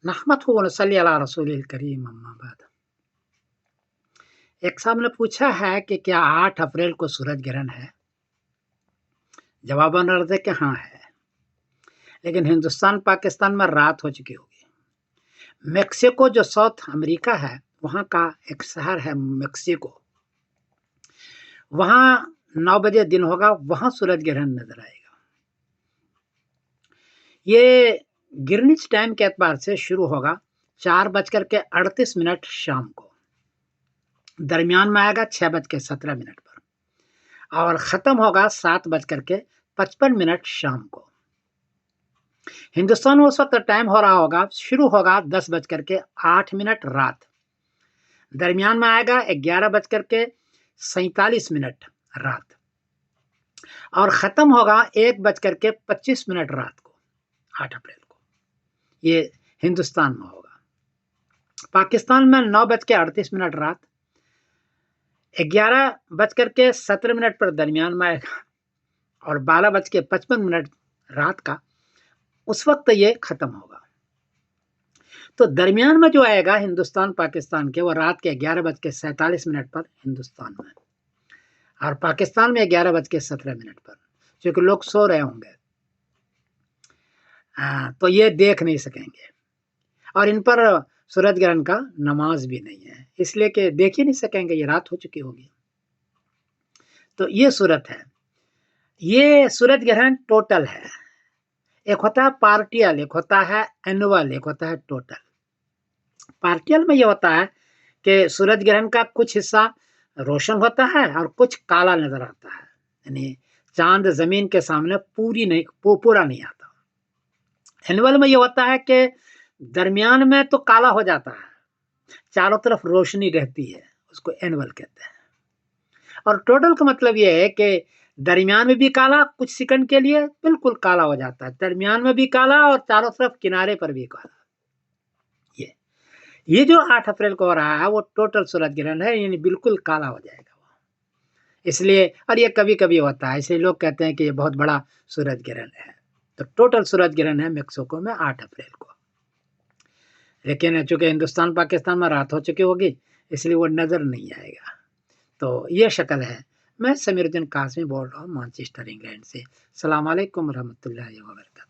नहमदुहु व नसल्ली अला रसूलिल करीम अम्मा बाद। एक साहब ने पूछा है कि क्या 8 अप्रैल को सूरज ग्रहण है? जवाबन अर्ज़ है कि हाँ है, लेकिन हिंदुस्तान पाकिस्तान में रात हो चुकी होगी। मेक्सिको जो साउथ अमेरिका है, वहाँ का एक शहर है मेक्सिको, वहाँ 9 बजे दिन होगा, वहाँ सूरज ग्रहण नजर आएगा। ये ग्रीनिच टाइम के एतबार से शुरू होगा 4:38 शाम को, दरमियान में आएगा 6:17 पर और ख़त्म होगा 7:55 शाम को। हिंदुस्तान में उस वक्त टाइम हो रहा होगा, शुरू होगा 10:08 रात, दरमियान में आएगा 11:47 रात और ख़त्म होगा 1:25 रात को, 8 अप्रैल को। ये हिंदुस्तान में होगा। पाकिस्तान में 9:38 रात, 11:17 पर दरमियान में आएगा और 12:55 रात का, उस वक्त ये खत्म होगा। तो दरमियान में जो आएगा हिंदुस्तान पाकिस्तान के, वो रात के 11:47 पर हिंदुस्तान में और पाकिस्तान में 11:17 पर, क्योंकि लोग सो रहे होंगे तो ये देख नहीं सकेंगे और इन पर सूरज ग्रहण का नमाज भी नहीं है, इसलिए कि देख ही नहीं सकेंगे, ये रात हो चुकी होगी। तो ये सूरत है। ये सूरज ग्रहण टोटल है, एक होता है पार्टियल, एक होता है एनुअल, एक होता है टोटल। पार्टियल में ये होता है कि सूरज ग्रहण का कुछ हिस्सा रोशन होता है और कुछ काला नजर आता है, यानी चांद जमीन के सामने पूरा नहीं आता। एनुअल में ये होता है कि दरमियान में तो काला हो जाता है, चारों तरफ रोशनी रहती है, उसको एनुअल कहते हैं। और टोटल का मतलब ये है कि दरमियान में भी काला, कुछ सेकंड के लिए बिल्कुल काला हो जाता है, दरमियान में भी काला और चारों तरफ किनारे पर भी काला। ये जो 8 अप्रैल को हो रहा है वो टोटल सूरज ग्रहण है, यानी बिल्कुल काला हो जाएगा वो। इसलिए, और ये कभी कभी होता है, इसलिए लोग कहते हैं कि ये बहुत बड़ा सूरज ग्रहण है। तो टोटल सूरज ग्रहण है मेक्सिको में 8 अप्रैल को, लेकिन चूंकि हिंदुस्तान पाकिस्तान में रात हो चुकी होगी इसलिए वो नजर नहीं आएगा। तो ये शक्ल है। मैं समीरुद्दीन कासमी बोल रहा हूँ मैनचेस्टर इंग्लैंड से। अस्सलाम वालेकुम रहमतुल्लाहि व बरकातहू।